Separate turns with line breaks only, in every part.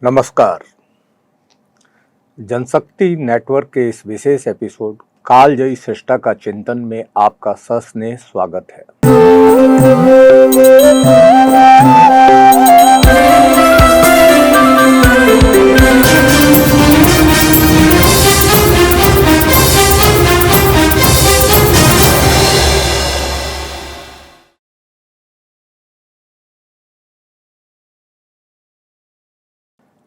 नमस्कार। जनशक्ति नेटवर्क के इस विशेष एपिसोड कालजयी सृष्टा का चिंतन में आपका सस्नेह स्वागत है।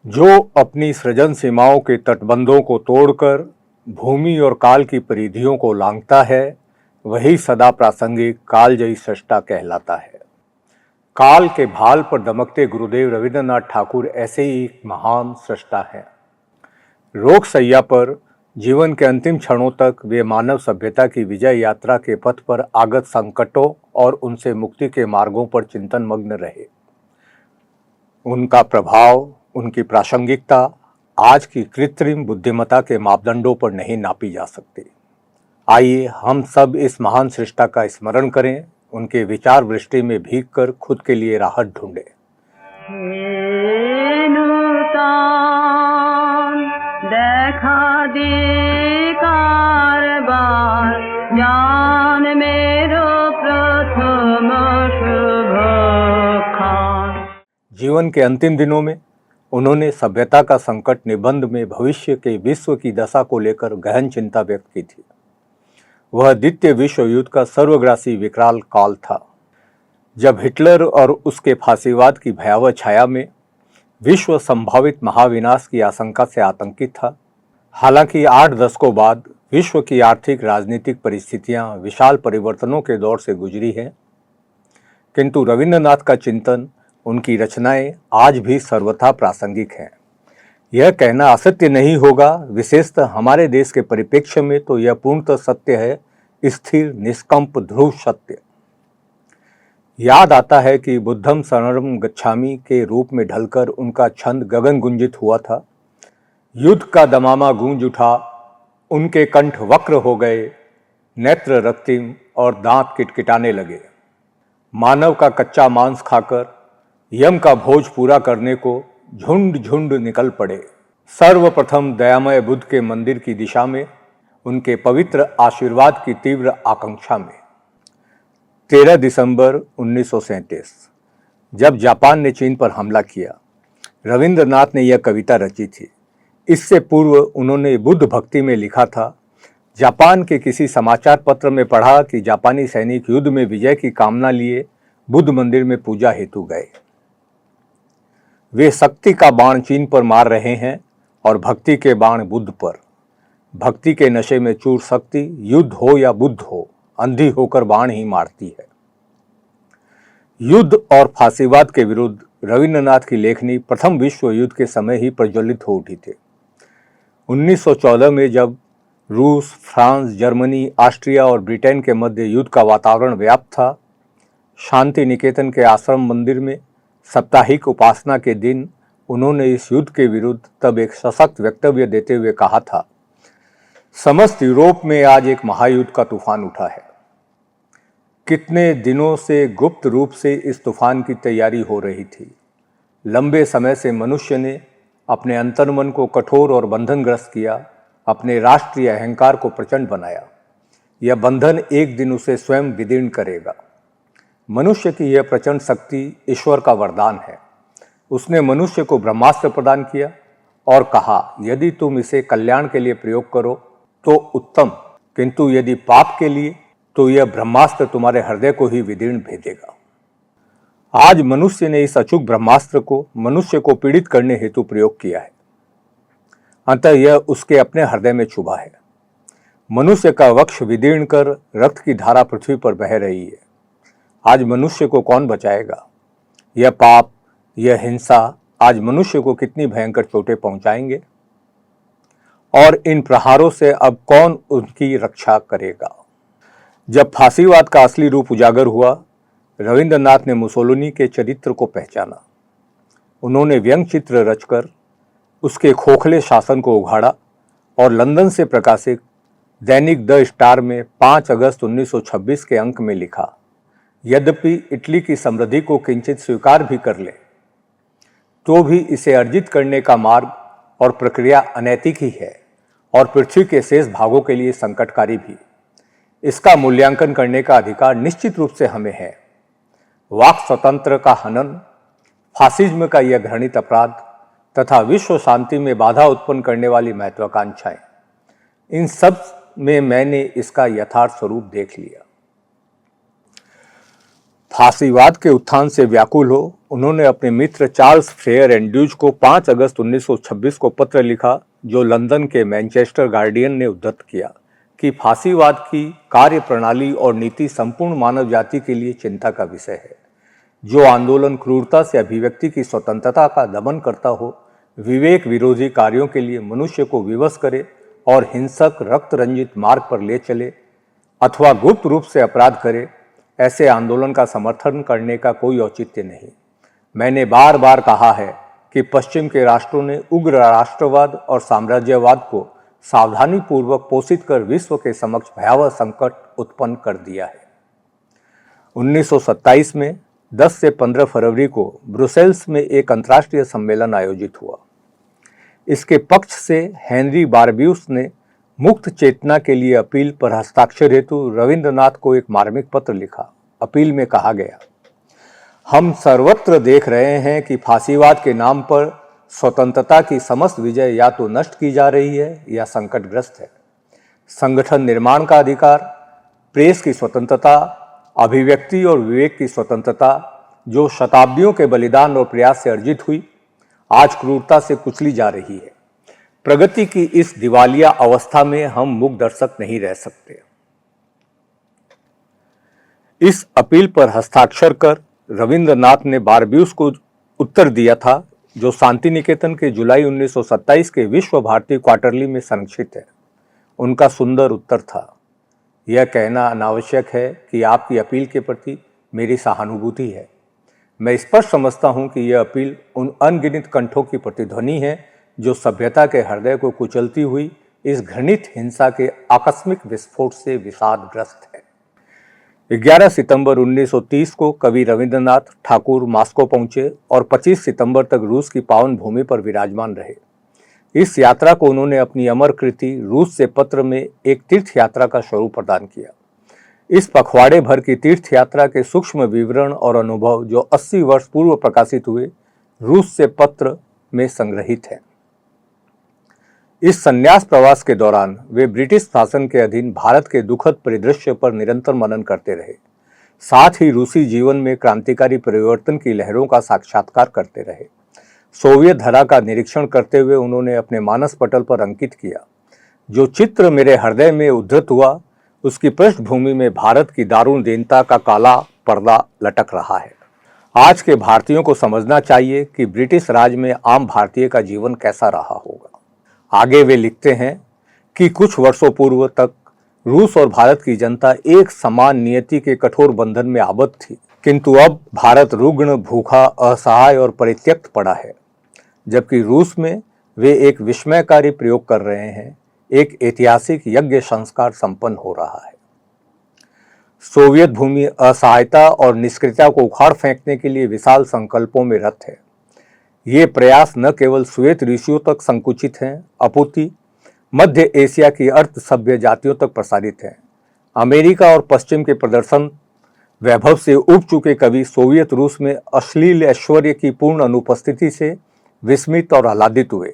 जो अपनी सृजन सीमाओं के तटबंधों को तोड़कर भूमि और काल की परिधियों को लांघता है, वही सदा प्रासंगिक कालजयी सृष्टा कहलाता है। काल के भाल पर दमकते गुरुदेव रविंद्रनाथ ठाकुर ऐसे ही एक महान सृष्टा हैं। रोग शैया पर जीवन के अंतिम क्षणों तक वे मानव सभ्यता की विजय यात्रा के पथ पर आगत संकटों और उनसे मुक्ति के मार्गों पर चिंतन मग्न रहे। उनका प्रभाव, उनकी प्रासंगिकता आज की कृत्रिम बुद्धिमत्ता के मापदंडों पर नहीं नापी जा सकती। आइए हम सब इस महान सृष्टा का स्मरण करें, उनके विचार वृष्टि में भीगकर खुद के लिए राहत ढूंढें। देखा दे कारबार जान मेरो प्रथम शुभ खान। जीवन के अंतिम दिनों में उन्होंने सभ्यता का संकट निबंध में भविष्य के विश्व की दशा को लेकर गहन चिंता व्यक्त की थी। वह द्वितीय विश्व युद्ध का सर्वग्रासी विकराल काल था, जब हिटलर और उसके फांसीवाद की भयावह छाया में विश्व संभावित महाविनाश की आशंका से आतंकित था। हालांकि 8 दशकों बाद विश्व की आर्थिक राजनीतिक परिस्थितियां विशाल परिवर्तनों के दौर से गुजरी हैं, किंतु रविंद्रनाथ का चिंतन, उनकी रचनाएं आज भी सर्वथा प्रासंगिक हैं। यह कहना असत्य नहीं होगा, विशेषतः हमारे देश के परिप्रेक्ष्य में तो यह पूर्णतः सत्य है, स्थिर निष्कंप ध्रुव सत्य। याद आता है कि बुद्धम शरणं गच्छामि के रूप में ढलकर उनका छंद गगन गुंजित हुआ था। युद्ध का दमामा गूंज उठा, उनके कंठ वक्र हो गए, नेत्र रक्तिम और दांत किटकिटाने लगे। मानव का कच्चा मांस खाकर यम का भोज पूरा करने को झुंड झुंड निकल पड़े। सर्वप्रथम दयामय बुद्ध के मंदिर की दिशा में, उनके पवित्र आशीर्वाद की तीव्र आकांक्षा में। 13 दिसंबर 1937 जब जापान ने चीन पर हमला किया, रविंद्रनाथ ने यह कविता रची थी। इससे पूर्व उन्होंने बुद्ध भक्ति में लिखा था। जापान के किसी समाचार पत्र में पढ़ा कि जापानी सैनिक युद्ध में विजय की कामना लिए बुद्ध मंदिर में पूजा हेतु गए। वे शक्ति का बाण चीन पर मार रहे हैं और भक्ति के बाण बुद्ध पर। भक्ति के नशे में चूर शक्ति, युद्ध हो या बुद्ध हो, अंधी होकर बाण ही मारती है। युद्ध और फांसीवाद के विरुद्ध रविंद्रनाथ की लेखनी प्रथम विश्व युद्ध के समय ही प्रज्वलित हो उठी थी। 1914 में जब रूस, फ्रांस, जर्मनी, ऑस्ट्रिया और ब्रिटेन के मध्य युद्ध का वातावरण व्याप्त था, शांति निकेतन के आश्रम मंदिर में साप्ताहिक उपासना के दिन उन्होंने इस युद्ध के विरुद्ध तब एक सशक्त वक्तव्य देते हुए कहा था, समस्त यूरोप में आज एक महायुद्ध का तूफान उठा है। कितने दिनों से गुप्त रूप से इस तूफान की तैयारी हो रही थी। लंबे समय से मनुष्य ने अपने अंतर्मन को कठोर और बंधनग्रस्त किया, अपने राष्ट्रीय अहंकार को प्रचंड बनाया। यह बंधन एक दिन उसे स्वयं विदीर्ण करेगा। मनुष्य की यह प्रचंड शक्ति ईश्वर का वरदान है। उसने मनुष्य को ब्रह्मास्त्र प्रदान किया और कहा, यदि तुम इसे कल्याण के लिए प्रयोग करो तो उत्तम, किंतु यदि पाप के लिए तो यह ब्रह्मास्त्र तुम्हारे हृदय को ही विदीर्ण भेदेगा। आज मनुष्य ने इस अचूक ब्रह्मास्त्र को मनुष्य को पीड़ित करने हेतु प्रयोग किया है। अतः यह उसके अपने हृदय में छुपा है। मनुष्य का वक्ष विदीर्ण कर रक्त की धारा पृथ्वी पर बह रही है। आज मनुष्य को कौन बचाएगा? यह पाप, यह हिंसा आज मनुष्य को कितनी भयंकर चोटें पहुंचाएंगे, और इन प्रहारों से अब कौन उनकी रक्षा करेगा? जब फांसीवाद का असली रूप उजागर हुआ, रविंद्रनाथ ने मुसोलिनी के चरित्र को पहचाना। उन्होंने व्यंग चित्र रचकर उसके खोखले शासन को उघाड़ा और लंदन से प्रकाशित दैनिक द स्टार में 5 अगस्त 1926 के अंक में लिखा, यद्यपि इटली की समृद्धि को किंचित स्वीकार भी कर ले, तो भी इसे अर्जित करने का मार्ग और प्रक्रिया अनैतिक ही है और पृथ्वी के शेष भागों के लिए संकटकारी भी। इसका मूल्यांकन करने का अधिकार निश्चित रूप से हमें है। वाक स्वतंत्र का हनन, फासिज्म का यह घृणित अपराध तथा विश्व शांति में बाधा उत्पन्न करने वाली महत्वाकांक्षाएं, इन सब में मैंने इसका यथार्थ स्वरूप देख लिया। फांसीवाद के उत्थान से व्याकुल हो उन्होंने अपने मित्र चार्ल्स फ्रेयर एंड्रूज को 5 अगस्त 1926 को पत्र लिखा, जो लंदन के मैनचेस्टर गार्डियन ने उद्धृत किया कि फांसीवाद की कार्य प्रणाली और नीति संपूर्ण मानव जाति के लिए चिंता का विषय है। जो आंदोलन क्रूरता से अभिव्यक्ति की स्वतंत्रता का दमन करता हो, विवेक विरोधी कार्यों के लिए मनुष्य को विवश करे और हिंसक रक्त रंजित मार्ग पर ले चले अथवा गुप्त रूप से अपराध करे, ऐसे आंदोलन का समर्थन करने का कोई औचित्य नहीं। मैंने बार बार कहा है कि पश्चिम के राष्ट्रों ने उग्र राष्ट्रवाद और साम्राज्यवाद को सावधानीपूर्वक पोषित कर विश्व के समक्ष भयावह संकट उत्पन्न कर दिया है। 1927 में 10 से 15 फरवरी को ब्रुसेल्स में एक अंतर्राष्ट्रीय सम्मेलन आयोजित हुआ। इसके पक्ष से हेनरी बारब्यूस ने मुक्त चेतना के लिए अपील पर हस्ताक्षर हेतु रविंद्रनाथ को एक मार्मिक पत्र लिखा। अपील में कहा गया, हम सर्वत्र देख रहे हैं कि फांसीवाद के नाम पर स्वतंत्रता की समस्त विजय या तो नष्ट की जा रही है या संकटग्रस्त है। संगठन निर्माण का अधिकार, प्रेस की स्वतंत्रता, अभिव्यक्ति और विवेक की स्वतंत्रता, जो शताब्दियों के बलिदान और प्रयास से अर्जित हुई, आज क्रूरता से कुचली जा रही है। प्रगति की इस दिवालिया अवस्था में हम मूक दर्शक नहीं रह सकते। इस अपील पर हस्ताक्षर कर रविंद्रनाथ ने बारब्यूस को उत्तर दिया था, जो शांति निकेतन के जुलाई 1927 के विश्व भारती क्वार्टरली में संरक्षित है। उनका सुंदर उत्तर था, यह कहना अनावश्यक है कि आपकी अपील के प्रति मेरी सहानुभूति है। मैं स्पष्ट समझता हूं कि यह अपील उन अनगिनत कंठों की प्रतिध्वनि है जो सभ्यता के हृदय को कुचलती हुई इस घृणित हिंसा के आकस्मिक विस्फोट से विषादग्रस्त है। 11 सितंबर 1930 को कवि रविंद्रनाथ ठाकुर मॉस्को पहुंचे और 25 सितंबर तक रूस की पावन भूमि पर विराजमान रहे। इस यात्रा को उन्होंने अपनी अमर कृति रूस से पत्र में एक तीर्थ यात्रा का स्वरूप प्रदान किया। इस पखवाड़े भर की तीर्थ यात्रा के सूक्ष्म विवरण और अनुभव, जो 80 वर्ष पूर्व प्रकाशित हुए, रूस से पत्र में संग्रहित है। इस संन्यास प्रवास के दौरान वे ब्रिटिश शासन के अधीन भारत के दुखद परिदृश्य पर निरंतर मनन करते रहे। साथ ही रूसी जीवन में क्रांतिकारी परिवर्तन की लहरों का साक्षात्कार करते रहे। सोवियत धरा का निरीक्षण करते हुए उन्होंने अपने मानस पटल पर अंकित किया, जो चित्र मेरे हृदय में उद्धृत हुआ, उसकी पृष्ठभूमि में भारत की दारुण दीनता का काला पर्दा लटक रहा है। आज के भारतीयों को समझना चाहिए कि ब्रिटिश राज में आम भारतीय का जीवन कैसा रहा होगा। आगे वे लिखते हैं कि कुछ वर्षों पूर्व तक रूस और भारत की जनता एक समान नियति के कठोर बंधन में आबद्ध थी, किंतु अब भारत रुग्ण, भूखा, असहाय और परित्यक्त पड़ा है, जबकि रूस में वे एक विस्मयकारी प्रयोग कर रहे हैं। एक ऐतिहासिक यज्ञ संस्कार संपन्न हो रहा है। सोवियत भूमि असहायता और निष्क्रियता को उखाड़ फेंकने के लिए विशाल संकल्पों में रत है। ये प्रयास न केवल श्वेत ऋषियों तक संकुचित हैं, अपितु मध्य एशिया की अर्ध सभ्य जातियों तक प्रसारित हैं। अमेरिका और पश्चिम के प्रदर्शन वैभव से उब चुके कवि सोवियत रूस में अश्लील ऐश्वर्य की पूर्ण अनुपस्थिति से विस्मित और आह्लादित हुए।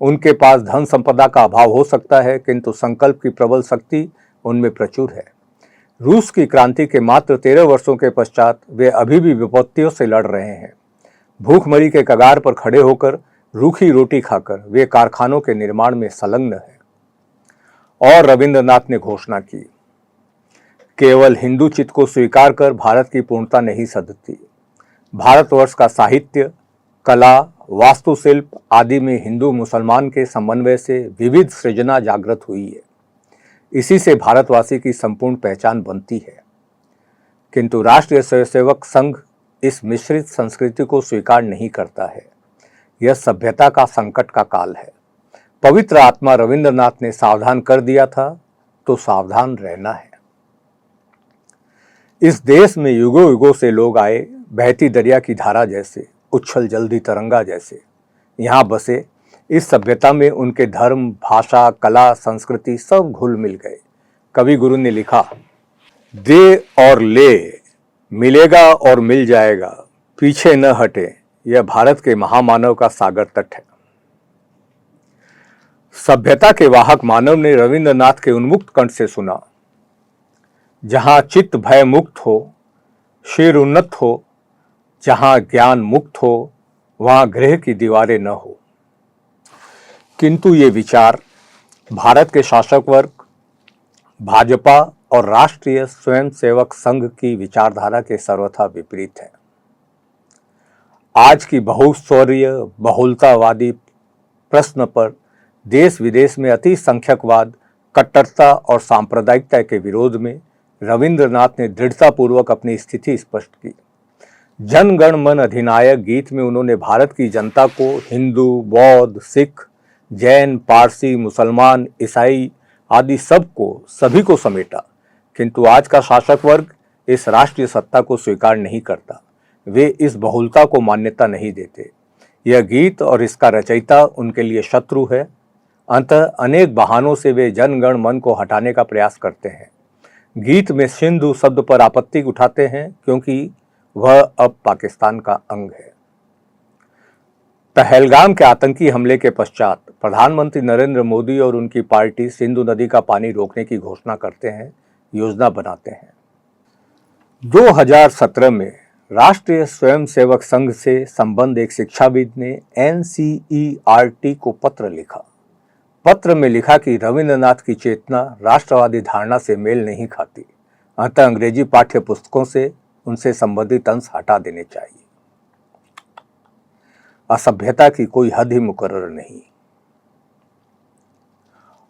उनके पास धन संपदा का अभाव हो सकता है, किंतु संकल्प की प्रबल शक्ति उनमें प्रचुर है। रूस की क्रांति के मात्र 13 वर्षों के पश्चात वे अभी भी विपत्तियों से लड़ रहे हैं। भूखमरी के कगार पर खड़े होकर, रूखी रोटी खाकर वे कारखानों के निर्माण में संलग्न हैं। और रविंद्रनाथ ने घोषणा की, केवल हिंदू चित्त को स्वीकार कर भारत की पूर्णता नहीं सधती। भारतवर्ष का साहित्य, कला, वास्तुशिल्प आदि में हिंदू मुसलमान के समन्वय से विविध सृजना जागृत हुई है। इसी से भारतवासी की संपूर्ण पहचान बनती है। किंतु राष्ट्रीय स्वयंसेवक संघ इस मिश्रित संस्कृति को स्वीकार नहीं करता है। यह सभ्यता का संकट का काल है। पवित्र आत्मा रविंद्रनाथ ने सावधान कर दिया था, तो सावधान रहना है। इस देश में युगों युगों से लोग आए, बहती दरिया की धारा जैसे, उच्छल जल्दी तरंगा जैसे यहाँ बसे। इस सभ्यता में उनके धर्म, भाषा, कला, संस्कृति सब घुल मिल गए। कवि गुरु ने लिखा, दे और ले, मिलेगा और मिल जाएगा, पीछे न हटे, यह भारत के महामानव का सागर तट है। सभ्यता के वाहक मानव ने रविंद्रनाथ के उन्मुक्त कंठ से सुना, जहां चित्त भय मुक्त हो, शीर उन्नत हो, जहां ज्ञान मुक्त हो, वहां गृह की दीवारें न हो। किंतु ये विचार भारत के शासक वर्ग, भाजपा और राष्ट्रीय स्वयंसेवक संघ की विचारधारा के सर्वथा विपरीत है। आज की बहुस्वरीय बहुलतावादी प्रश्न पर देश विदेश में अति संख्यकवाद, कट्टरता और सांप्रदायिकता के विरोध में रविंद्रनाथ ने दृढ़तापूर्वक अपनी स्थिति स्पष्ट की। जन गण मन अधिनायक गीत में उन्होंने भारत की जनता को हिंदू, बौद्ध, सिख, जैन, पारसी, मुसलमान, ईसाई आदि सभी को समेटा। किंतु आज का शासक वर्ग इस राष्ट्रीय सत्ता को स्वीकार नहीं करता। वे इस बहुलता को मान्यता नहीं देते। यह गीत और इसका रचयिता उनके लिए शत्रु है। अंततः अनेक बहानों से वे जनगण मन को हटाने का प्रयास करते हैं। गीत में सिंधु शब्द पर आपत्ति उठाते हैं क्योंकि वह अब पाकिस्तान का अंग है। पहलगाम के आतंकी हमले के पश्चात प्रधानमंत्री नरेंद्र मोदी और उनकी पार्टी सिंधु नदी का पानी रोकने की घोषणा करते हैं, योजना बनाते हैं। 2017 में राष्ट्रीय स्वयंसेवक संघ से संबंध एक शिक्षाविद ने NCERT को पत्र लिखा। पत्र में लिखा कि रविंद्रनाथ की चेतना राष्ट्रवादी धारणा से मेल नहीं खाती, अतः अंग्रेजी पाठ्य पुस्तकों से उनसे संबंधित अंश हटा देने चाहिए। असभ्यता की कोई हद ही मुकर्रर नहीं।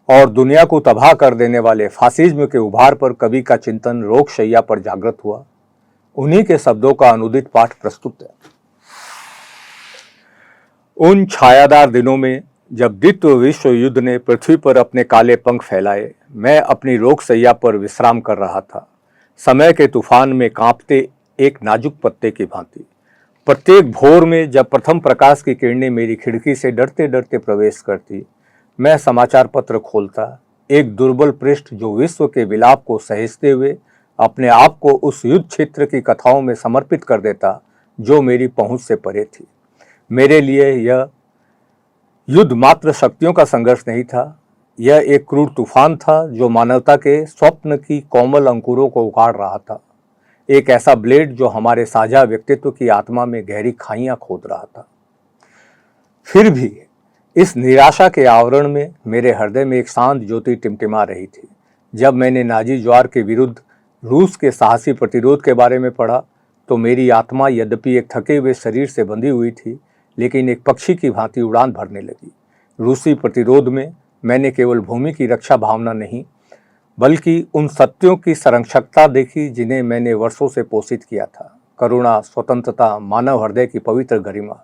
और दुनिया को तबाह कर देने वाले फासिज्म के उभार पर कवि का चिंतन रोगशैया पर जागृत हुआ। उन्हीं के शब्दों का अनुदित पाठ प्रस्तुत है। उन छायादार दिनों में जब द्वितीय विश्व युद्ध ने पृथ्वी पर अपने काले पंख फैलाए, मैं अपनी रोगशैया पर विश्राम कर रहा था, समय के तूफान में कांपते एक नाजुक पत्ते की भांति। प्रत्येक भोर में जब प्रथम प्रकाश की किरणें मेरी खिड़की से डरते डरते प्रवेश करती, मैं समाचार पत्र खोलता। एक दुर्बल पृष्ठ जो विश्व के विलाप को सहेजते हुए अपने आप को उस युद्ध क्षेत्र की कथाओं में समर्पित कर देता जो मेरी पहुंच से परे थी। मेरे लिए यह युद्ध मात्र शक्तियों का संघर्ष नहीं था, यह एक क्रूर तूफान था जो मानवता के स्वप्न की कोमल अंकुरों को उखाड़ रहा था। एक ऐसा ब्लेड जो हमारे साझा व्यक्तित्व की आत्मा में गहरी खाइयां खोद रहा था। फिर भी इस निराशा के आवरण में मेरे हृदय में एक शांत ज्योति टिमटिमा रही थी। जब मैंने नाजी ज्वार के विरुद्ध रूस के साहसी प्रतिरोध के बारे में पढ़ा तो मेरी आत्मा यद्यपि एक थके हुए शरीर से बंधी हुई थी, लेकिन एक पक्षी की भांति उड़ान भरने लगी। रूसी प्रतिरोध में मैंने केवल भूमि की रक्षा भावना नहीं, बल्कि उन सत्यों की संरक्षकता देखी जिन्हें मैंने वर्षों से पोषित किया था। करुणा, स्वतंत्रता, मानव हृदय की पवित्र गरिमा।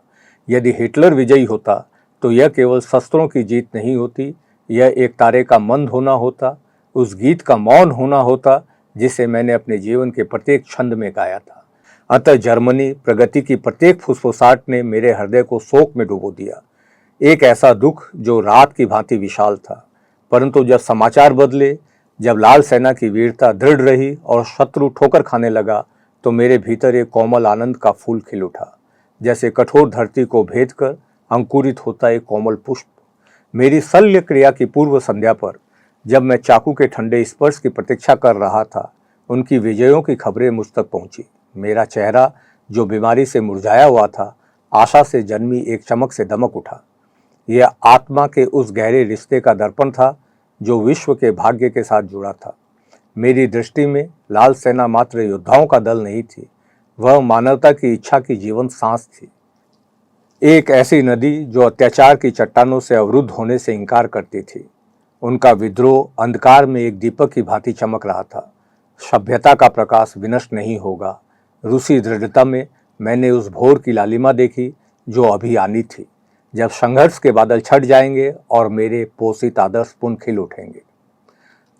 यदि हिटलर विजयी होता तो यह केवल शस्त्रों की जीत नहीं होती, यह एक तारे का मंद होना होता, उस गीत का मौन होना होता जिसे मैंने अपने जीवन के प्रत्येक छंद में गाया था। अतः जर्मनी प्रगति की प्रत्येक फुसफुसाहट ने मेरे हृदय को शोक में डुबो दिया। एक ऐसा दुख जो रात की भांति विशाल था। परंतु जब समाचार बदले, जब लाल सेना की वीरता दृढ़ रही और शत्रु ठोकर खाने लगा, तो मेरे भीतर एक कोमल आनंद का फूल खिल उठा, जैसे कठोर धरती को भेद कर अंकुरित होता एक कोमल पुष्प। मेरी शल्य क्रिया की पूर्व संध्या पर जब मैं चाकू के ठंडे स्पर्श की प्रतीक्षा कर रहा था, उनकी विजयों की खबरें मुझ तक पहुंची। मेरा चेहरा जो बीमारी से मुरझाया हुआ था, आशा से जन्मी एक चमक से दमक उठा। यह आत्मा के उस गहरे रिश्ते का दर्पण था जो विश्व के भाग्य के साथ जुड़ा था। मेरी दृष्टि में लाल सेना मात्र योद्धाओं का दल नहीं थी, वह मानवता की इच्छा की जीवंत सांस थी। एक ऐसी नदी जो अत्याचार की चट्टानों से अवरुद्ध होने से इनकार करती थी। उनका विद्रोह अंधकार में एक दीपक की भांति चमक रहा था। सभ्यता का प्रकाश विनष्ट नहीं होगा। रूसी दृढ़ता में मैंने उस भोर की लालिमा देखी जो अभी आनी थी, जब संघर्ष के बादल छट जाएंगे और मेरे पोषित आदर्श पुनः खिल उठेंगे।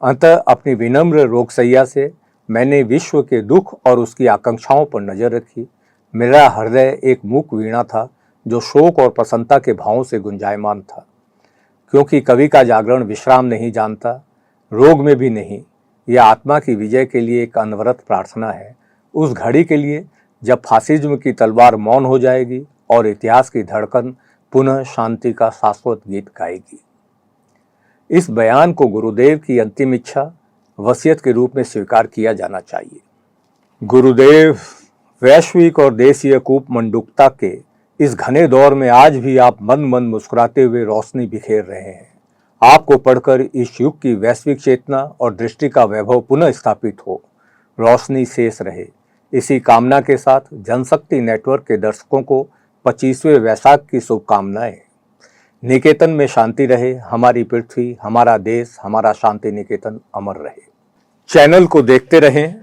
अतः अपनी विनम्र रोगशैया से मैंने विश्व के दुख और उसकी आकांक्षाओं पर नजर रखी। मेरा हृदय एक मूक वीणा था जो शोक और प्रसन्नता के भावों से गुंजायमान था। क्योंकि कवि का जागरण विश्राम नहीं जानता, रोग में भी नहीं। यह आत्मा की विजय के लिए एक अनवरत प्रार्थना है, उस घड़ी के लिए जब फासिज्म की तलवार मौन हो जाएगी और इतिहास की धड़कन पुनः शांति का शाश्वत गीत गाएगी। इस बयान को गुरुदेव की अंतिम इच्छा, वसीयत के रूप में स्वीकार किया जाना चाहिए। गुरुदेव, वैश्विक और देशीय कूपमंडूकता के इस घने दौर में आज भी आप मन मन मुस्कुराते हुए रोशनी बिखेर रहे हैं। आपको पढ़कर इस युग की वैश्विक चेतना और दृष्टि का वैभव पुनः स्थापित हो, रोशनी शेष रहे। इसी कामना के साथ जनशक्ति नेटवर्क के दर्शकों को 25वें वैशाख की शुभकामनाएं। निकेतन में शांति रहे, हमारी पृथ्वी, हमारा देश, हमारा शांति निकेतन अमर रहे। चैनल को देखते रहें,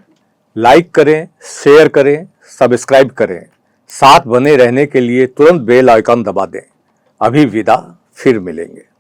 लाइक करें, शेयर करें, सब्सक्राइब करें। साथ बने रहने के लिए तुरंत बेल आइकन दबा दें। अभी विदा, फिर मिलेंगे।